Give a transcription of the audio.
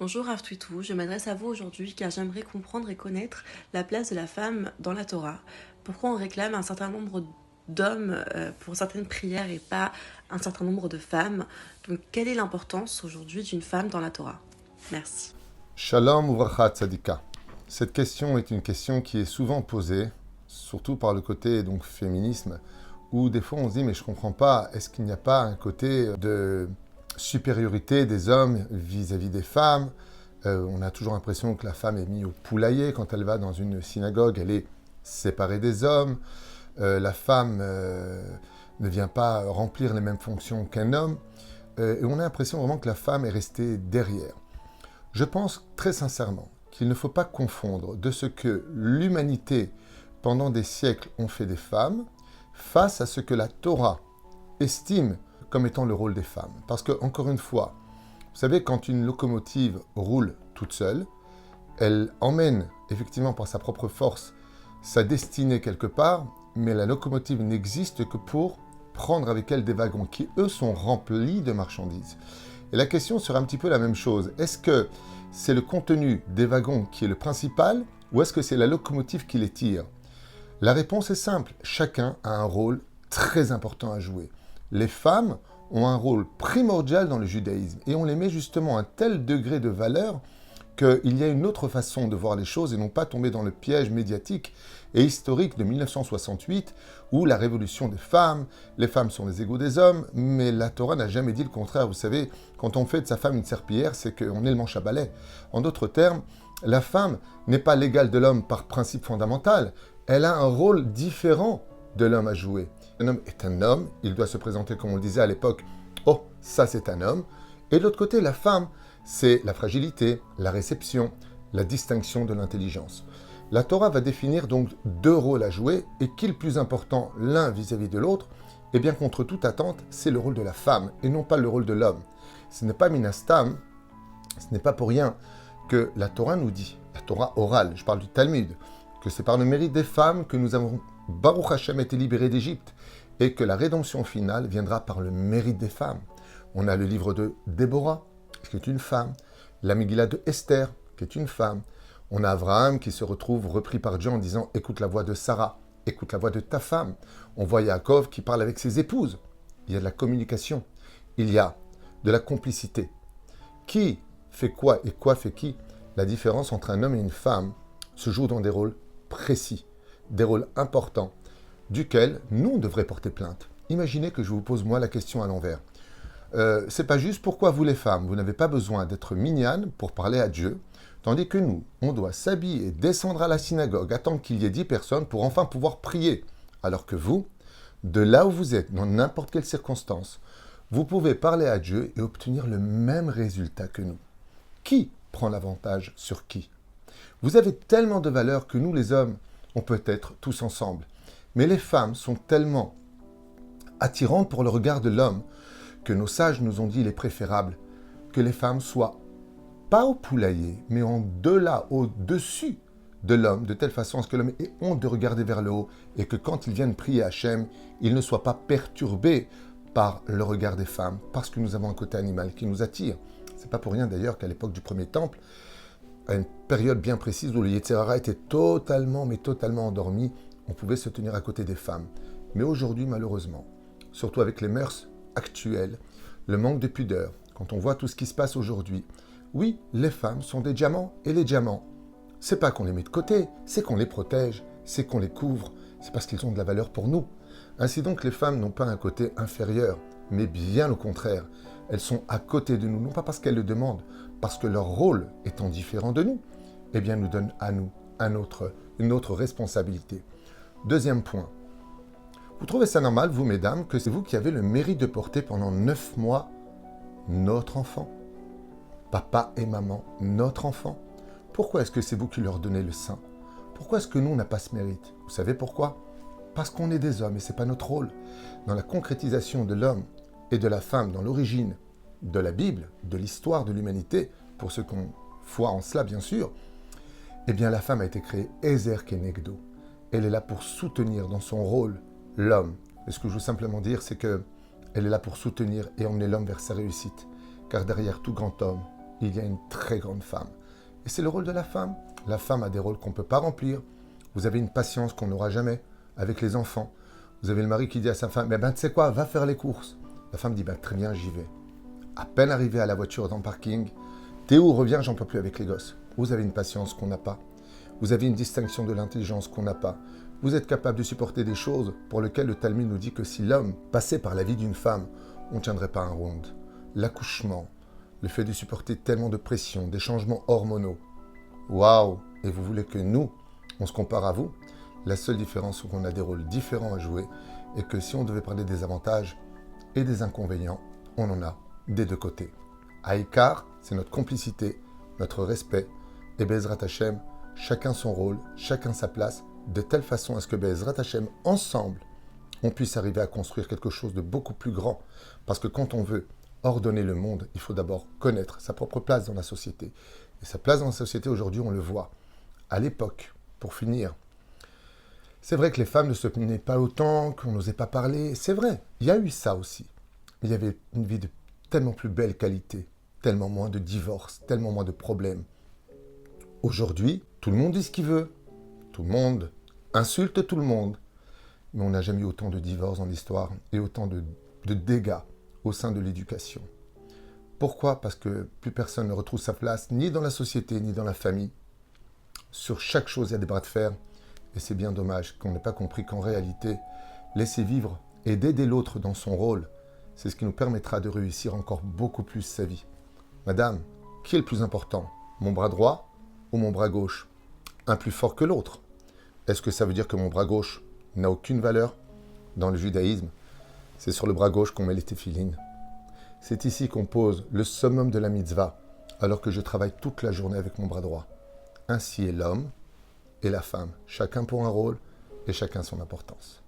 Bonjour Rav Twitou, je m'adresse à vous aujourd'hui car j'aimerais comprendre et connaître la place de la femme dans la Torah. Pourquoi on réclame un certain nombre d'hommes pour certaines prières et pas un certain nombre de femmes. Donc quelle est l'importance aujourd'hui d'une femme dans la Torah? Merci. Shalom uvracha tzadika. Cette question est une question qui est souvent posée, surtout par le côté donc féminisme, où des fois on se dit mais je comprends pas, est-ce qu'il n'y a pas un côté de supériorité des hommes vis-à-vis des femmes? On a toujours l'impression que la femme est mise au poulailler quand elle va dans une synagogue, elle est séparée des hommes. La femme ne vient pas remplir les mêmes fonctions qu'un homme. Et on a l'impression vraiment que la femme est restée derrière. Je pense très sincèrement qu'il ne faut pas confondre de ce que l'humanité, pendant des siècles, ont fait des femmes, face à ce que la Torah estime comme étant le rôle des femmes. Parce que, encore une fois, vous savez, quand une locomotive roule toute seule, elle emmène, effectivement, par sa propre force, sa destinée quelque part, mais la locomotive n'existe que pour prendre avec elle des wagons qui, eux, sont remplis de marchandises. Et la question sera un petit peu la même chose. Est-ce que c'est le contenu des wagons qui est le principal ou est-ce que c'est la locomotive qui les tire? La réponse est simple. Chacun a un rôle très important à jouer. Les femmes ont un rôle primordial dans le judaïsme et on les met justement à un tel degré de valeur qu'il y a une autre façon de voir les choses et non pas tomber dans le piège médiatique et historique de 1968 où la révolution des femmes, les femmes sont les égaux des hommes, mais la Torah n'a jamais dit le contraire. Vous savez, quand on fait de sa femme une serpillière, c'est qu'on est le manche à balai. En d'autres termes, la femme n'est pas l'égale de l'homme par principe fondamental. Elle a un rôle différent de l'homme à jouer. Un homme est un homme, il doit se présenter comme on le disait à l'époque, oh, ça c'est un homme. Et de l'autre côté, la femme, c'est la fragilité, la réception, la distinction de l'intelligence. La Torah va définir donc deux rôles à jouer, et qui est le plus important l'un vis-à-vis de l'autre? Eh bien, contre toute attente, c'est le rôle de la femme, et non pas le rôle de l'homme. Ce n'est pas minastam, ce n'est pas pour rien que la Torah nous dit, la Torah orale, je parle du Talmud, que c'est par le mérite des femmes que nous avons, Baruch Hashem, été libérés d'Égypte, et que la rédemption finale viendra par le mérite des femmes. On a le livre de Déborah, qui est une femme, la Megillah de Esther, qui est une femme. On a Abraham qui se retrouve repris par Dieu en disant « Écoute la voix de Sarah, écoute la voix de ta femme ». On voit Yaakov qui parle avec ses épouses. Il y a de la communication, il y a de la complicité. Qui fait quoi et quoi fait qui? La différence entre un homme et une femme se joue dans des rôles précis, des rôles importants, duquel nous, on devrait porter plainte. Imaginez que je vous pose moi la question à l'envers. C'est pas juste pourquoi vous les femmes, vous n'avez pas besoin d'être mignonnes pour parler à Dieu, tandis que nous, on doit s'habiller et descendre à la synagogue, attendre qu'il y ait 10 personnes pour enfin pouvoir prier. Alors que vous, de là où vous êtes, dans n'importe quelle circonstance, vous pouvez parler à Dieu et obtenir le même résultat que nous. Qui prend l'avantage sur qui? Vous avez tellement de valeur que nous, les hommes, on peut être tous ensemble. Mais les femmes sont tellement attirantes pour le regard de l'homme que nos sages nous ont dit il est préférable que les femmes soient pas au poulailler, mais en delà, au-dessus de l'homme, de telle façon à ce que l'homme ait honte de regarder vers le haut et que quand il vienne prier Hachem, il ne soit pas perturbé par le regard des femmes, parce que nous avons un côté animal qui nous attire. C'est pas pour rien d'ailleurs qu'à l'époque du premier temple, à une période bien précise où le Yetzer Hara était totalement, mais totalement endormi, on pouvait se tenir à côté des femmes. Mais aujourd'hui, malheureusement, surtout avec les mœurs actuelles, le manque de pudeur, quand on voit tout ce qui se passe aujourd'hui, oui, les femmes sont des diamants, et les diamants, c'est pas qu'on les met de côté, c'est qu'on les protège, c'est qu'on les couvre, c'est parce qu'ils ont de la valeur pour nous. Ainsi donc, les femmes n'ont pas un côté inférieur, mais bien au contraire. Elles sont à côté de nous, non pas parce qu'elles le demandent, parce que leur rôle étant différent de nous, eh bien, nous donne à nous une autre responsabilité. Deuxième point. Vous trouvez ça normal, vous, mesdames, que c'est vous qui avez le mérite de porter pendant 9 mois notre enfant? Papa et maman, notre enfant? Pourquoi est-ce que c'est vous qui leur donnez le sein? Pourquoi est-ce que nous, on n'a pas ce mérite? Vous savez pourquoi? Parce qu'on est des hommes et ce n'est pas notre rôle. Dans la concrétisation de l'homme et de la femme, dans l'origine de la Bible, de l'histoire de l'humanité, pour ceux qui ont foi en cela, bien sûr, eh bien, la femme a été créée Ezer Kenegdo. Elle est là pour soutenir dans son rôle l'homme. Et ce que je veux simplement dire, c'est qu'elle est là pour soutenir et emmener l'homme vers sa réussite. Car derrière tout grand homme, il y a une très grande femme. Et c'est le rôle de la femme. La femme a des rôles qu'on ne peut pas remplir. Vous avez une patience qu'on n'aura jamais avec les enfants. Vous avez le mari qui dit à sa femme, tu sais quoi, va faire les courses. La femme dit, très bien, j'y vais. À peine arrivé à la voiture dans le parking, Théo revient, j'en peux plus avec les gosses. Vous avez une patience qu'on n'a pas. Vous avez une distinction de l'intelligence qu'on n'a pas. Vous êtes capable de supporter des choses pour lesquelles le Talmud nous dit que si l'homme passait par la vie d'une femme, on ne tiendrait pas un round. L'accouchement, le fait de supporter tellement de pression, des changements hormonaux. Waouh! Et vous voulez que nous, on se compare à vous? La seule différence, c'est qu'on a des rôles différents à jouer et que si on devait parler des avantages et des inconvénients, on en a des deux côtés. Aïkar, c'est notre complicité, notre respect, et Bezrat Hashem, chacun son rôle, chacun sa place, de telle façon à ce que Bezrat Hashem, ensemble, on puisse arriver à construire quelque chose de beaucoup plus grand. Parce que quand on veut ordonner le monde, il faut d'abord connaître sa propre place dans la société. Et sa place dans la société, aujourd'hui, on le voit. À l'époque, pour finir, c'est vrai que les femmes ne se plaignaient pas autant, qu'on n'osait pas parler. C'est vrai, il y a eu ça aussi. Il y avait une vie de tellement plus belle qualité, tellement moins de divorces, tellement moins de problèmes. Aujourd'hui, tout le monde dit ce qu'il veut. Tout le monde insulte tout le monde. Mais on n'a jamais eu autant de divorces dans l'histoire et autant de dégâts au sein de l'éducation. Pourquoi? Parce que plus personne ne retrouve sa place, ni dans la société, ni dans la famille. Sur chaque chose, il y a des bras de fer. Et c'est bien dommage qu'on n'ait pas compris qu'en réalité, laisser vivre et d'aider l'autre dans son rôle, c'est ce qui nous permettra de réussir encore beaucoup plus sa vie. Madame, qui est le plus important? Mon bras droit ou mon bras gauche? Un plus fort que l'autre. Est-ce que ça veut dire que mon bras gauche n'a aucune valeur? Dans le judaïsme, c'est sur le bras gauche qu'on met les téphilines. C'est ici qu'on pose le summum de la mitzvah, alors que je travaille toute la journée avec mon bras droit. Ainsi est l'homme et la femme, chacun pour un rôle et chacun son importance.